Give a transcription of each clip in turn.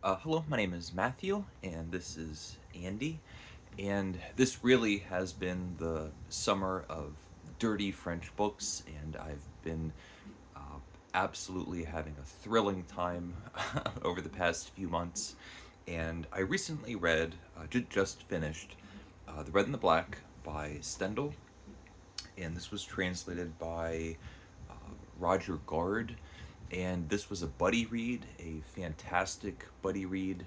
Hello, my name is Matthew, and this is Andy. And this really has been the summer of dirty French books, and I've been uh, absolutely having a thrilling time over the past few months. And I recently read, just finished, The Red and the Black by Stendhal, and this was translated by uh, Roger Guard. And this was a buddy read, a fantastic buddy read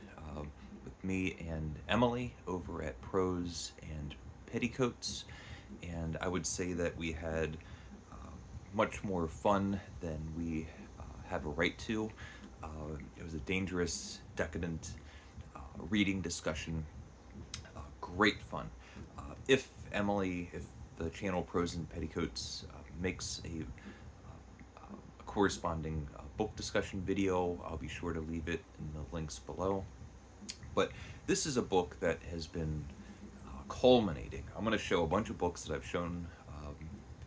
with me and Emily over at Prose and Petticoats. And I would say that we had uh, much more fun than we have a right to. It was a dangerous, decadent reading discussion. Great fun. If the channel Prose and Petticoats makes a corresponding book discussion video, I'll be sure to leave it in the links below. But this is a book that has been culminating. I'm going to show a bunch of books that I've shown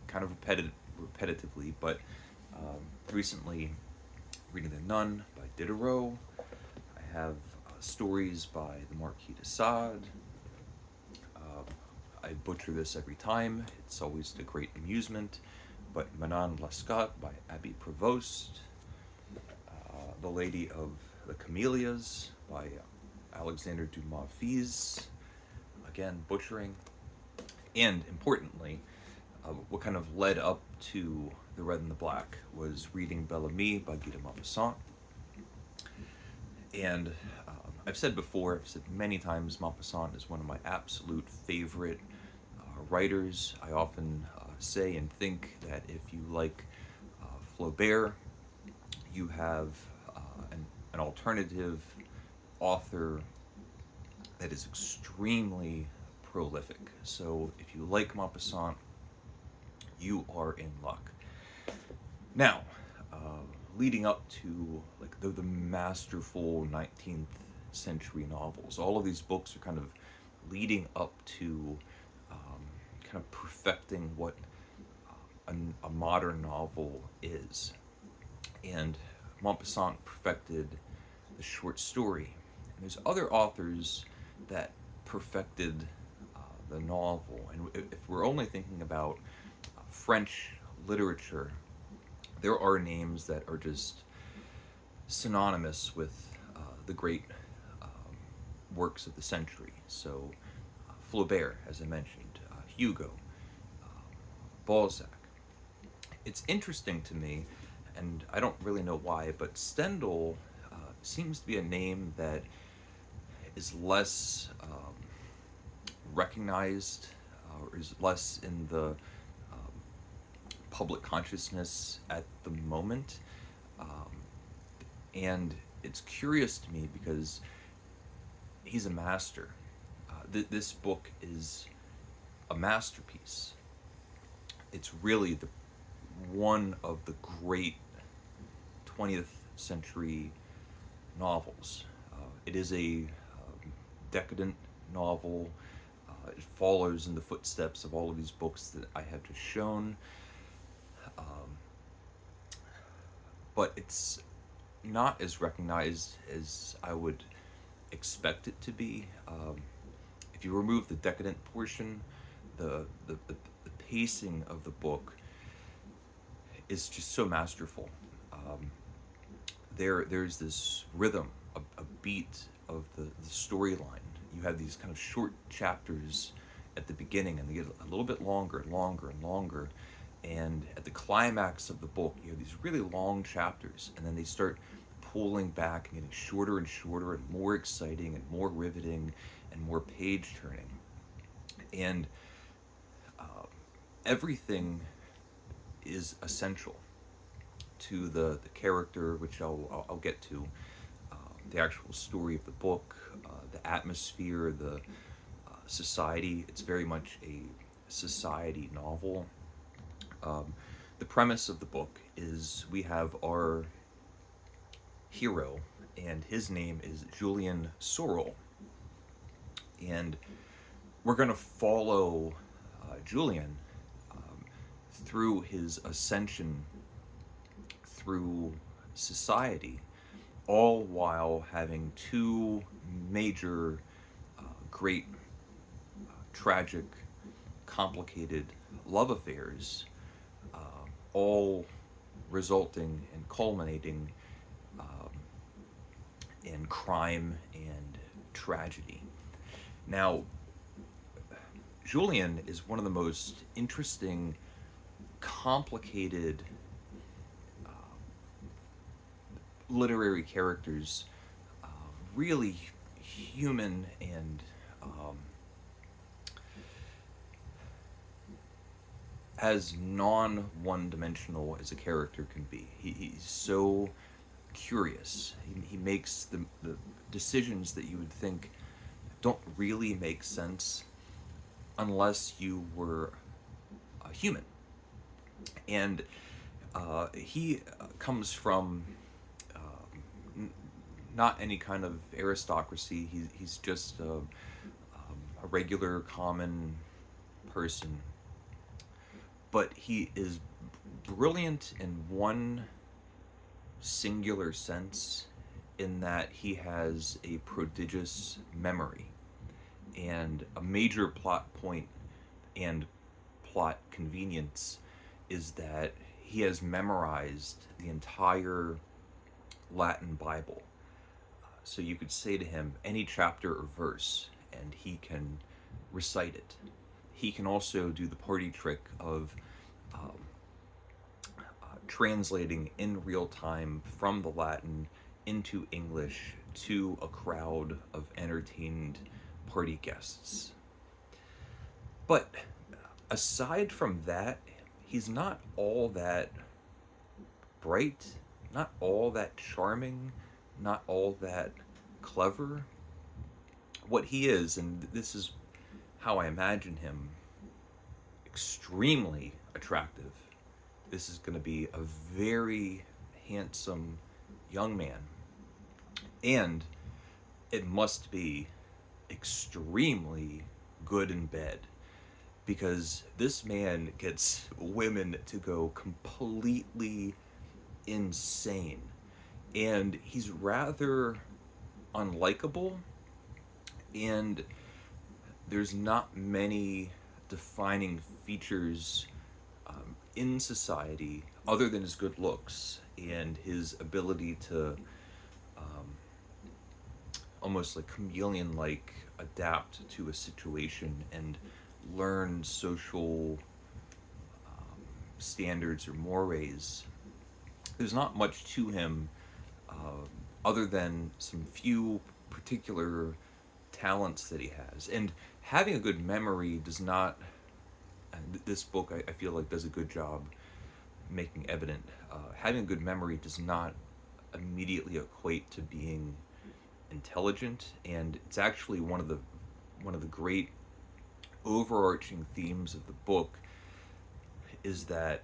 kind of repetitively, but recently reading The Nun by Diderot. I have stories by the Marquis de Sade. I butcher this every time. It's always a great amusement. But Manon Lescott by Abby Prevost. The Lady of the Camellias by Alexander Dumas Fils. Again, butchering. And importantly, what kind of led up to The Red and the Black was reading Bel-Ami by Guy de Maupassant. And I've said many times, Maupassant is one of my absolute favorite writers. I often say and think that if you like Flaubert, you have an alternative author that is extremely prolific. So if you like Maupassant, you are in luck. Now, leading up to like the masterful 19th century novels, all of these books are kind of leading up to kind of perfecting what a modern novel is. And Maupassant perfected the short story. And there's other authors that perfected the novel. And if we're only thinking about French literature, there are names that are just synonymous with the great works of the century. So Flaubert, as I mentioned, Hugo, Balzac. It's interesting to me, and I don't really know why, but Stendhal seems to be a name that is less recognized or is less in the public consciousness at the moment. And it's curious to me because he's a master. This book is a masterpiece. It's really one of the great 20th century novels. It is a decadent novel. It follows in the footsteps of all of these books that I have just shown. But it's not as recognized as I would expect it to be. If you remove the decadent portion, the pacing of the book is just so masterful. There's this rhythm, a beat of the storyline. You have these kind of short chapters at the beginning, and they get a little bit longer and longer and longer. And at the climax of the book, you have these really long chapters, and then they start pulling back and getting shorter and shorter and more exciting and more riveting and more page turning. And everything is essential to the character, which I'll get to, the actual story of the book, the atmosphere, the society. It's very much a society novel. The premise of the book is we have our hero, and his name is Julian Sorel. And we're going to follow Julian through his ascension through society all while having two major, great, tragic, complicated love affairs, all resulting and culminating in crime and tragedy. Now, Julian is one of the most interesting, complicated literary characters, uh, really human and as non one dimensional as a character can be. He's so curious. He makes the decisions that you would think don't really make sense unless you were a human. And he comes from not any kind of aristocracy. He's just a regular, common person. But he is brilliant in one singular sense, in that he has a prodigious memory. And a major plot point and plot convenience is that he has memorized the entire Latin Bible. So you could say to him any chapter or verse, and he can recite it. He can also do the party trick of translating in real time from the Latin into English to a crowd of entertained party guests. But aside from that, he's not all that bright, not all that charming, not all that clever. What he is, and this is how I imagine him, extremely attractive. This is going to be a very handsome young man. And it must be extremely good in bed, because this man gets women to go completely insane. And he's rather unlikable, and there's not many defining features in society other than his good looks and his ability to almost like chameleon like adapt to a situation and learn social standards or mores. There's not much to him other than some few particular talents that he has. And having a good memory does not, and this book I feel like does a good job making evident, having a good memory does not immediately equate to being intelligent. And it's actually one of the great overarching themes of the book is that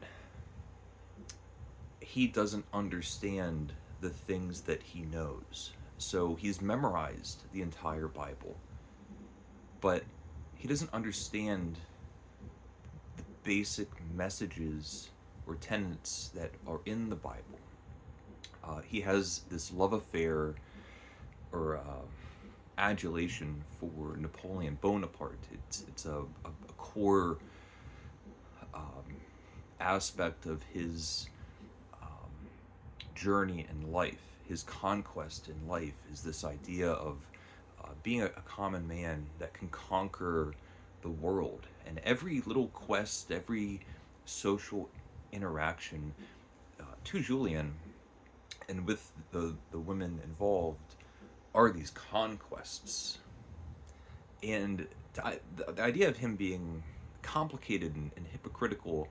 he doesn't understand the things that he knows. So he's memorized the entire Bible, but he doesn't understand the basic messages or tenets that are in the Bible. He has this love affair or adulation for Napoleon Bonaparte. It's a core aspect of his journey in life. His conquest in life is this idea of being a common man that can conquer the world. And every little quest, every social interaction to Julian and with the women involved are these conquests. And the idea of him being complicated and hypocritical,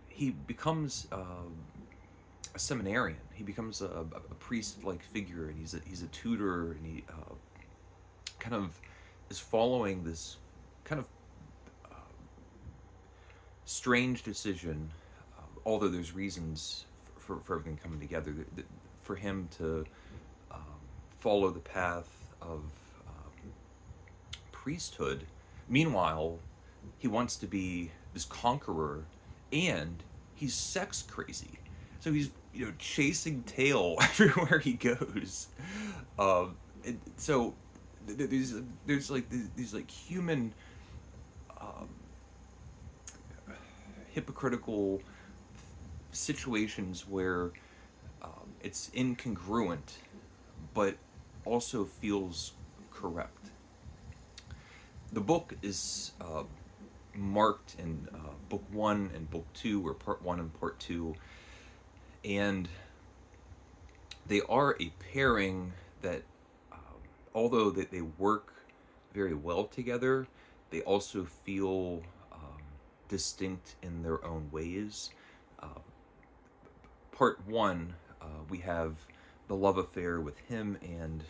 he becomes a seminarian. He becomes a priest-like figure, and he's a tutor, and he kind of is following this kind of strange decision, although there's reasons for everything coming together, for him to follow the path of priesthood. Meanwhile, he wants to be this conqueror, and he's sex crazy. So he's chasing tail everywhere he goes. So there's like these like human hypocritical situations where it's incongruent, but also feels correct. The book is marked in book one and book two, or part one and part two, and they are a pairing that, although that they work very well together, they also feel distinct in their own ways. Uh, Part one, we have the love affair with him and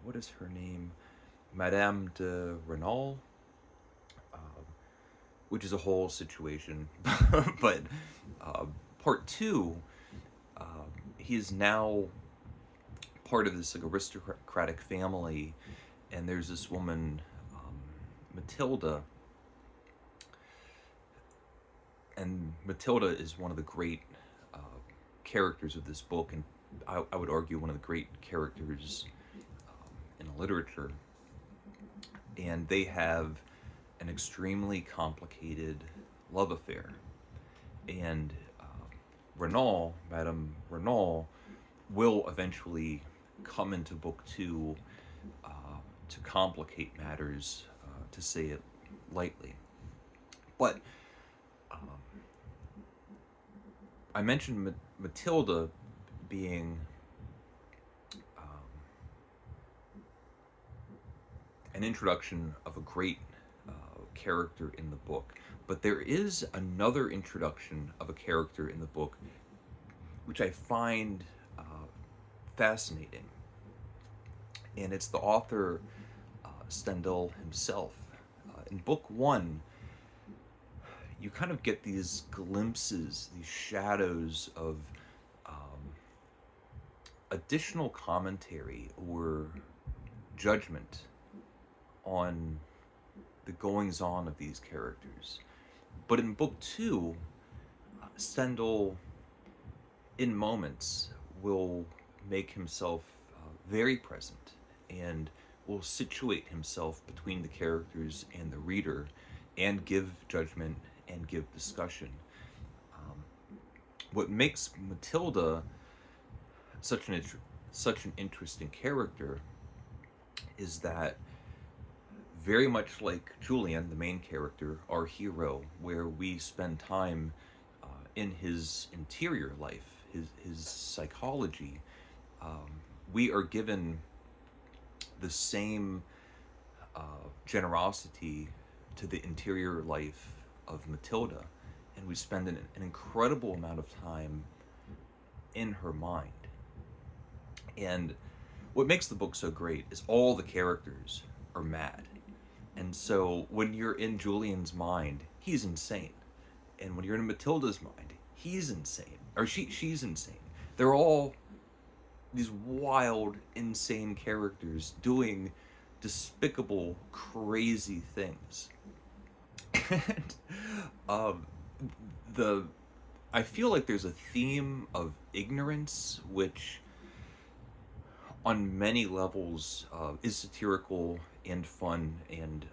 what is her name, Madame de Renal, which is a whole situation. But part two, he is now part of this like aristocratic family, and there's this woman, Matilda, and Matilda is one of the great characters of this book, and I would argue one of the great characters in literature. And they have an extremely complicated love affair. And Madame Renal, will eventually come into book two uh, to complicate matters, to say it lightly. But I mentioned Matilda being an introduction of a great character in the book. But there is another introduction of a character in the book which I find fascinating. And it's the author, Stendhal himself. In book one, you kind of get these glimpses, these shadows of additional commentary or judgment on the goings on of these characters. But in book two, Stendhal, in moments, will make himself very present and will situate himself between the characters and the reader and give judgment and give discussion. What makes Matilda such an interesting character is that, very much like Julian, the main character, our hero, where we spend time in his interior life, his psychology, we are given the same generosity to the interior life of Matilda, and we spend an incredible amount of time in her mind. And what makes the book so great is all the characters are mad. And so when you're in Julian's mind, he's insane. And when you're in Matilda's mind, he's insane. Or she's insane. They're all these wild, insane characters doing despicable, crazy things. And I feel like there's a theme of ignorance, which on many levels is satirical and fun and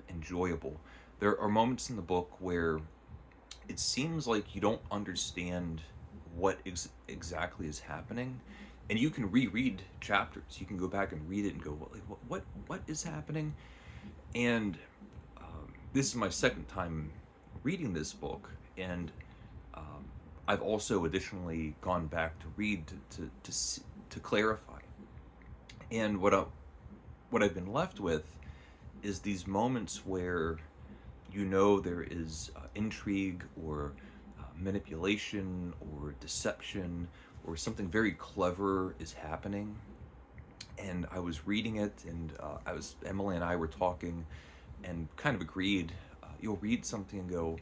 enjoyable. There are moments in the book where it seems like you don't understand what exactly is happening, and you can reread chapters. You can go back and read it and go, what is happening? And this is my second time reading this book, and I've also additionally gone back to read to clarify. And what I've been left with is these moments where there is intrigue or manipulation or deception or something very clever is happening. And I was reading it, and Emily and I were talking and kind of agreed. You'll read something and go,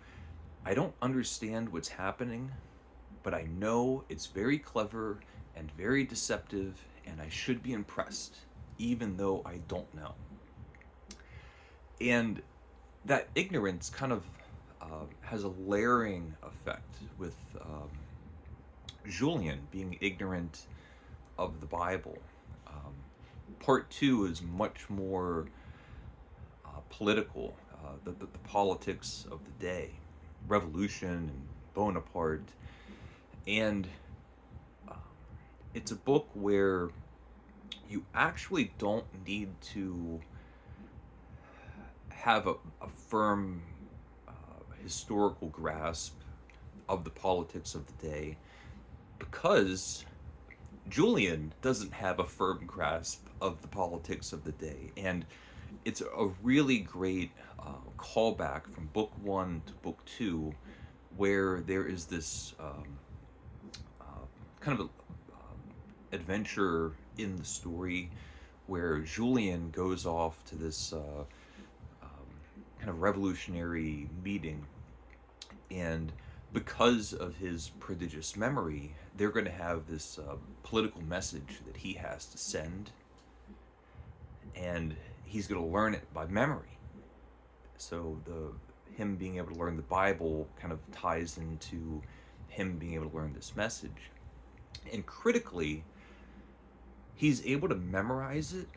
I don't understand what's happening, but I know it's very clever and very deceptive, and I should be impressed, even though I don't know. And that ignorance kind of has a layering effect with Julian being ignorant of the Bible. Um, Part two is much more political, the politics of the day, revolution and Bonaparte. And um, it's a book where you actually don't need to have a firm historical grasp of the politics of the day, because Julian doesn't have a firm grasp of the politics of the day. And it's a really great callback from book one to book two, where there is this kind of adventure in the story where Julian goes off to this kind of revolutionary meeting, and because of his prodigious memory, they're going to have this political message that he has to send, and he's going to learn it by memory. So him being able to learn the Bible kind of ties into him being able to learn this message. And critically, he's able to memorize it,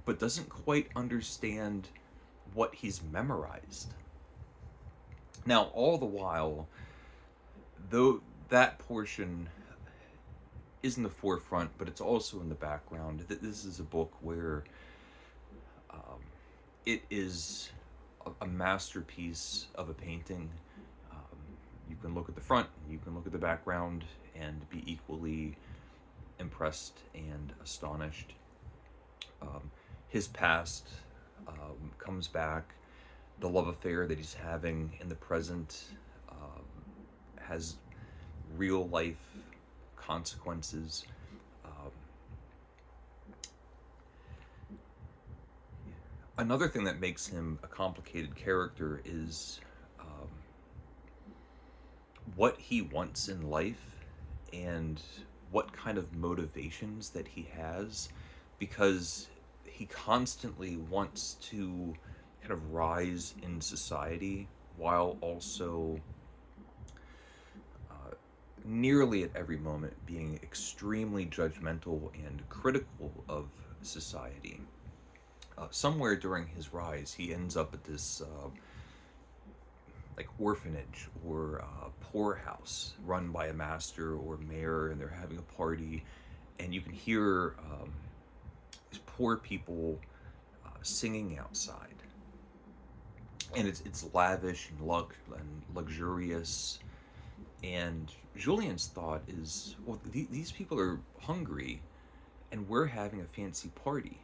but doesn't quite understand what he's memorized. Now, all the while, though that portion is in the forefront, but it's also in the background. This is a book where it is a masterpiece of a painting. You can look at the front, you can look at the background, and be equally impressed and astonished. His past comes back. The love affair that he's having in the present has real life consequences. Another thing that makes him a complicated character is what he wants in life and what kind of motivations that he has, because he constantly wants to kind of rise in society while also nearly at every moment being extremely judgmental and critical of society. Somewhere during his rise, he ends up at this like orphanage or poorhouse run by a master or mayor, and they're having a party, and you can hear these poor people singing outside, and it's lavish and luxurious. And Julian's thought is, well, these people are hungry, and we're having a fancy party.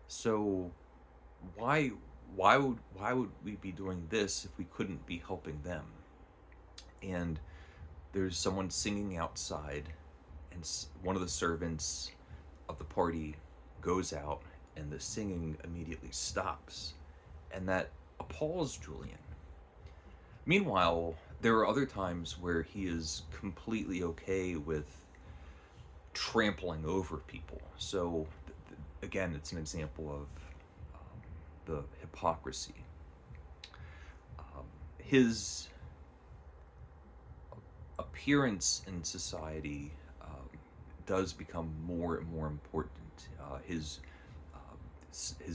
So why would we be doing this if we couldn't be helping them? And there's someone singing outside, and one of the servants of the party goes out, and the singing immediately stops, and that appalls Julian. Meanwhile, there are other times where he is completely okay with trampling over people. So again, it's an example of the hypocrisy. His appearance in society does become more and more important. His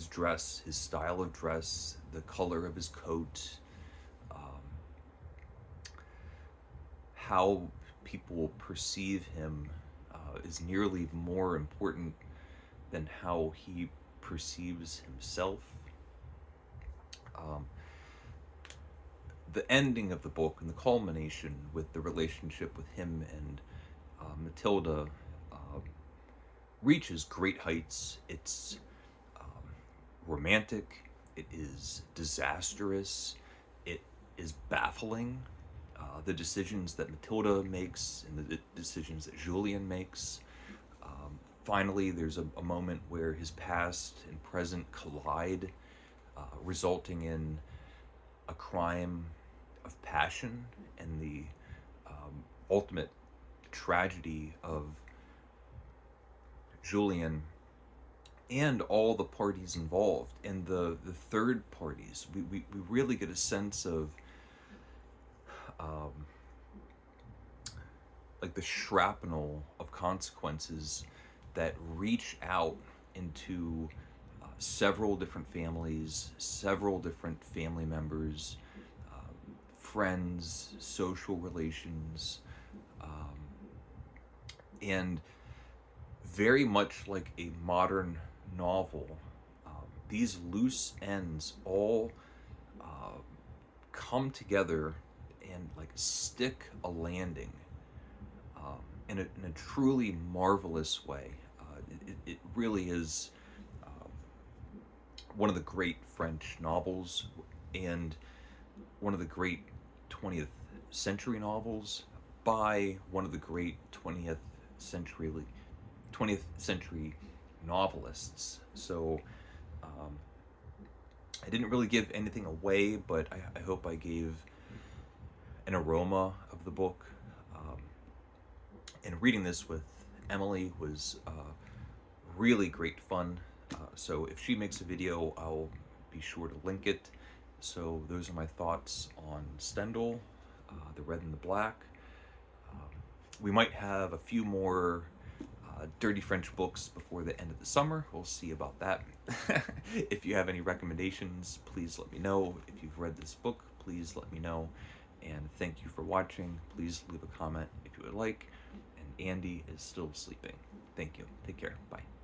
dress, his style of dress, the color of his coat, how people perceive him is nearly more important than how he perceives himself. The ending of the book and the culmination with the relationship with him and Matilda reaches great heights. It's romantic, it is disastrous, it is baffling. The decisions that Matilda makes and the decisions that Julian makes. Finally, there's a moment where his past and present collide, resulting in a crime of passion and the ultimate tragedy of Julian and all the parties involved. And the third parties, we really get a sense of like the shrapnel of consequences that reach out into several different families, several different family members, friends, social relations, and very much like a modern novel, these loose ends all come together and like stick a landing in a truly marvelous way. It really is one of the great French novels and one of the great 20th century novels by one of the great 20th century novelists. So I didn't really give anything away, but I hope I gave an aroma of the book. And reading this with Emily was really great fun. So if she makes a video, I'll be sure to link it. So those are my thoughts on Stendhal, The Red and the Black. We might have a few more dirty French books before the end of the summer. We'll see about that. If you have any recommendations, please let me know. If you've read this book, please let me know. And thank you for watching. Please leave a comment if you would like. And Andy is still sleeping. Thank you. Take care. Bye.